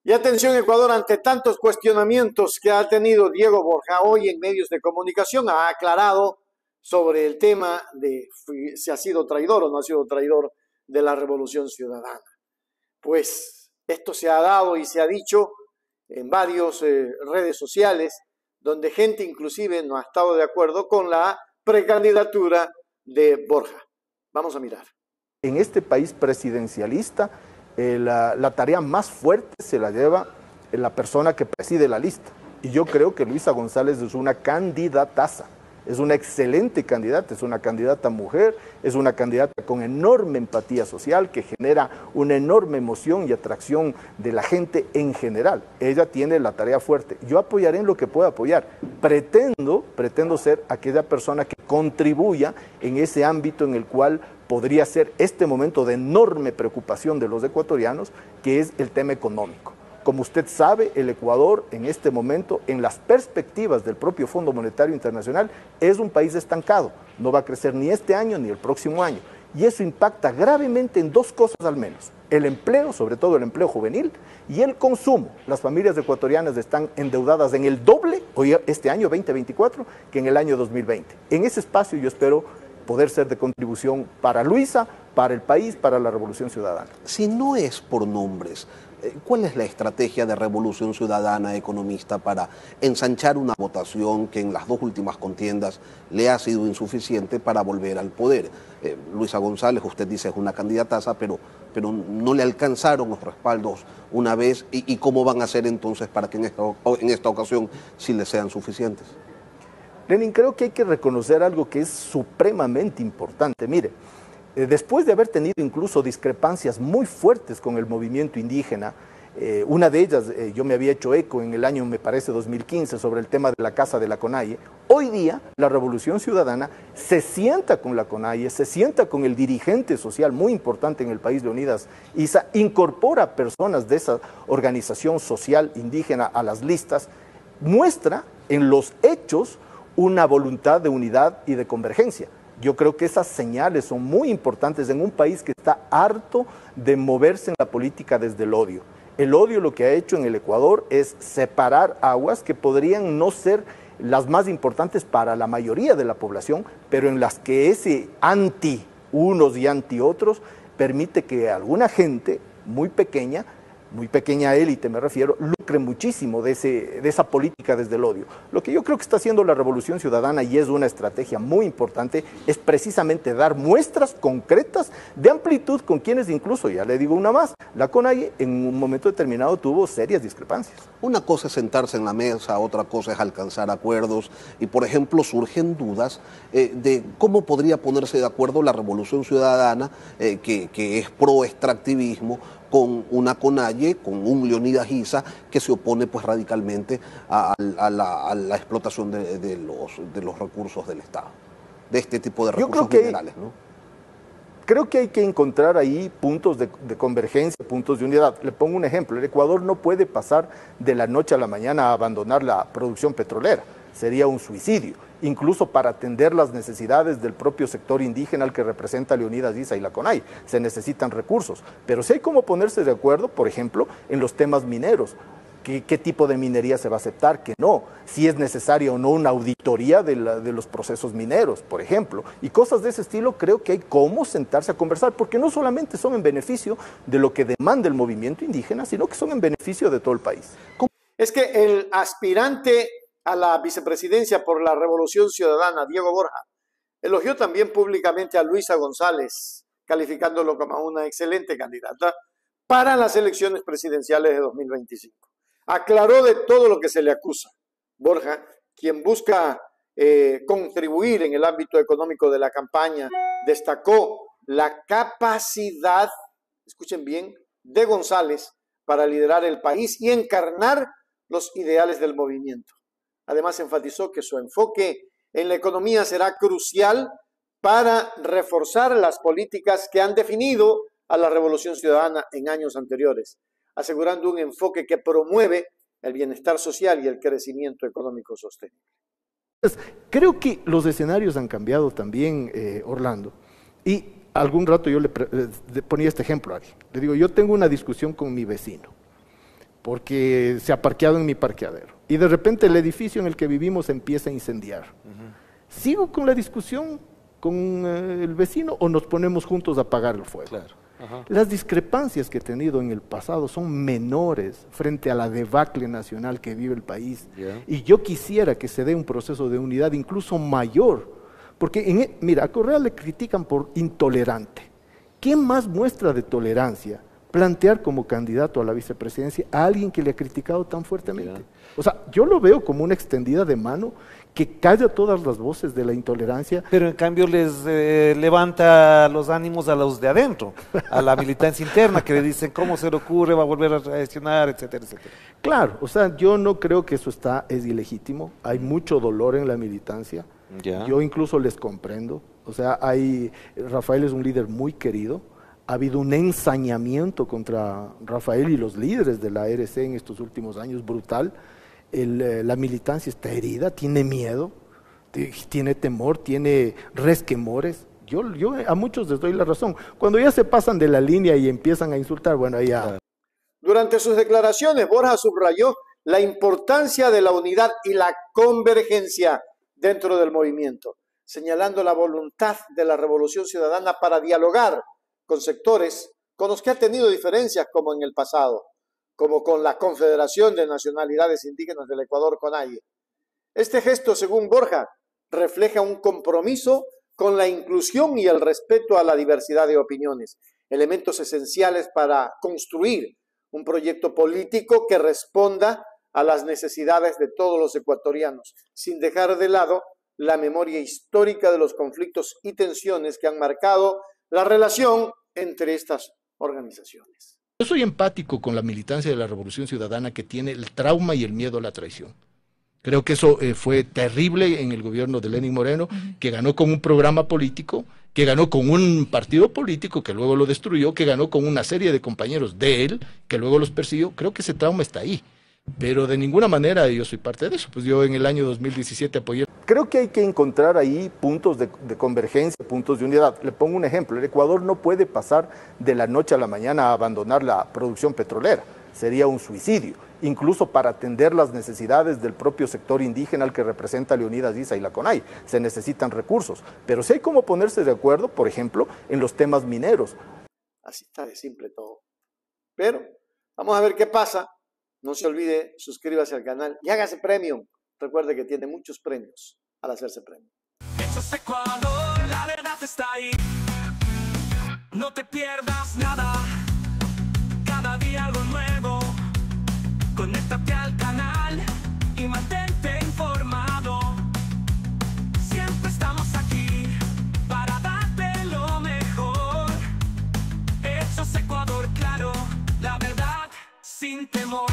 Y atención Ecuador, ante tantos cuestionamientos que ha tenido Diego Borja hoy en medios de comunicación, ha aclarado sobre el tema de si ha sido traidor o no ha sido traidor de la Revolución Ciudadana. Pues esto se ha dado y se ha dicho en varias redes sociales, donde gente inclusive no ha estado de acuerdo con la precandidatura de Borja. Vamos a mirar. En este país presidencialista, la tarea más fuerte se la lleva la persona que preside la lista. Y yo creo que Luisa González es una candidataza, es una excelente candidata, es una candidata mujer, es una candidata con enorme empatía social que genera una enorme emoción y atracción de la gente en general. Ella tiene la tarea fuerte. Yo apoyaré en lo que pueda apoyar. Pretendo ser aquella persona que contribuya en ese ámbito en el cual podría ser este momento de enorme preocupación de los ecuatorianos, que es el tema económico. Como usted sabe, el Ecuador en este momento, en las perspectivas del propio Fondo Monetario Internacional, es un país estancado. No va a crecer ni este año ni el próximo año. Y eso impacta gravemente en dos cosas al menos. El empleo, sobre todo el empleo juvenil, y el consumo. Las familias ecuatorianas están endeudadas en el doble, hoy este año 2024, que en el año 2020. En ese espacio yo espero poder ser de contribución para Luisa, para el país, para la Revolución Ciudadana. Si no es por nombres, ¿cuál es la estrategia de Revolución Ciudadana economista para ensanchar una votación que en las dos últimas contiendas le ha sido insuficiente para volver al poder? Luisa González, usted dice es una candidataza, pero no le alcanzaron los respaldos una vez, y ¿cómo van a hacer entonces para que en esta ocasión sí les sean suficientes? Lenin, creo que hay que reconocer algo que es supremamente importante. Mire, después de haber tenido incluso discrepancias muy fuertes con el movimiento indígena, una de ellas yo me había hecho eco en el año, me parece, 2015, sobre el tema de la Casa de la CONAIE. Hoy día la Revolución Ciudadana se sienta con la CONAIE, se sienta con el dirigente social muy importante en el país, Leonidas Issa, incorpora personas de esa organización social indígena a las listas, muestra en los hechos una voluntad de unidad y de convergencia. Yo creo que esas señales son muy importantes en un país que está harto de moverse en la política desde el odio. El odio lo que ha hecho en el Ecuador es separar aguas que podrían no ser las más importantes para la mayoría de la población, pero en las que ese anti unos y anti otros permite que alguna gente muy pequeña élite me refiero, lucre muchísimo de esa política desde el odio. Lo que yo creo que está haciendo la Revolución Ciudadana, y es una estrategia muy importante, es precisamente dar muestras concretas de amplitud con quienes incluso, ya le digo una más, la CONAIE en un momento determinado tuvo serias discrepancias. Una cosa es sentarse en la mesa, otra cosa es alcanzar acuerdos, y por ejemplo surgen dudas de cómo podría ponerse de acuerdo la Revolución Ciudadana, que es pro extractivismo, con una CONAIE, con un Leonidas Issa, que se opone pues radicalmente a la explotación de los recursos del Estado, de este tipo de recursos minerales, ¿no? Creo que hay que encontrar ahí puntos de convergencia, puntos de unidad. Le pongo un ejemplo: el Ecuador no puede pasar de la noche a la mañana a abandonar la producción petrolera, sería un suicidio, incluso para atender las necesidades del propio sector indígena al que representa Leonidas Issa y la CONAIE. Se necesitan recursos, pero sí hay cómo ponerse de acuerdo, por ejemplo, en los temas mineros. ¿Qué tipo de minería se va a aceptar? ¿Qué no? Si es necesaria o no una auditoría de los procesos mineros, por ejemplo. Y cosas de ese estilo, creo que hay cómo sentarse a conversar, porque no solamente son en beneficio de lo que demanda el movimiento indígena, sino que son en beneficio de todo el país. Es que el aspirante a la vicepresidencia por la Revolución Ciudadana, Diego Borja, elogió también públicamente a Luisa González, calificándolo como una excelente candidata para las elecciones presidenciales de 2025. Aclaró de todo lo que se le acusa. Borja, quien busca contribuir en el ámbito económico de la campaña, destacó la capacidad, escuchen bien, de González para liderar el país y encarnar los ideales del movimiento. Además, enfatizó que su enfoque en la economía será crucial para reforzar las políticas que han definido a la Revolución Ciudadana en años anteriores, asegurando un enfoque que promueve el bienestar social y el crecimiento económico sostenible. Creo que los escenarios han cambiado también, Orlando, y algún rato yo le ponía este ejemplo a alguien. Le digo, yo tengo una discusión con mi vecino. porque se ha parqueado en mi parqueadero. Y de repente el edificio en el que vivimos empieza a incendiar. ¿Sigo con la discusión con el vecino o nos ponemos juntos a apagar el fuego? Claro. Ajá. Las discrepancias que he tenido en el pasado son menores frente a la debacle nacional que vive el país. Y yo quisiera que se dé un proceso de unidad incluso mayor, porque mira, a Correa le critican por intolerante. ¿Qué más muestra de tolerancia plantear como candidato a la vicepresidencia a alguien que le ha criticado tan fuertemente? O sea, yo lo veo como una extendida de mano que calla todas las voces de la intolerancia. Pero en cambio les levanta los ánimos a los de adentro, a la militancia interna, que le dicen cómo se le ocurre, va a volver a gestionar, etcétera, etcétera. Claro, o sea, yo no creo que eso es ilegítimo, hay mucho dolor en la militancia, yo incluso les comprendo, o sea, Rafael es un líder muy querido, ha habido un ensañamiento contra Rafael y los líderes de la ARC en estos últimos años, brutal. La militancia está herida, tiene miedo, tiene temor, tiene resquemores. Yo a muchos les doy la razón. Cuando ya se pasan de la línea y empiezan a insultar, bueno, ahí ya... Durante sus declaraciones, Borja subrayó la importancia de la unidad y la convergencia dentro del movimiento, señalando la voluntad de la Revolución Ciudadana para dialogar con sectores con los que ha tenido diferencias como en el pasado, como con la Confederación de Nacionalidades Indígenas del Ecuador, CONAIE. Este gesto, según Borja, refleja un compromiso con la inclusión y el respeto a la diversidad de opiniones, elementos esenciales para construir un proyecto político que responda a las necesidades de todos los ecuatorianos, sin dejar de lado la memoria histórica de los conflictos y tensiones que han marcado la relación entre estas organizaciones. Yo soy empático con la militancia de la Revolución Ciudadana que tiene el trauma y el miedo a la traición. Creo que eso fue terrible en el gobierno de Lenín Moreno, que ganó con un programa político, que ganó con un partido político que luego lo destruyó, que ganó con una serie de compañeros de él, que luego los persiguió. Creo que ese trauma está ahí. Pero de ninguna manera yo soy parte de eso. Pues yo en el año 2017 apoyé. Creo que hay que encontrar ahí puntos de convergencia, puntos de unidad. Le pongo un ejemplo. El Ecuador no puede pasar de la noche a la mañana a abandonar la producción petrolera. Sería un suicidio, incluso para atender las necesidades del propio sector indígena al que representa Leonidas Issa y la CONAIE. Se necesitan recursos. Pero sí hay cómo ponerse de acuerdo, por ejemplo, en los temas mineros. Así está de simple todo. Pero vamos a ver qué pasa. No se olvide, suscríbase al canal y hágase premium. Recuerde que tiene muchos premios al hacerse premium. Eso es Ecuador, la verdad está ahí. No te pierdas nada, cada día algo nuevo. Conéctate al canal y mantente informado. Siempre estamos aquí para darte lo mejor. Eso es Ecuador, claro, la verdad sin temor.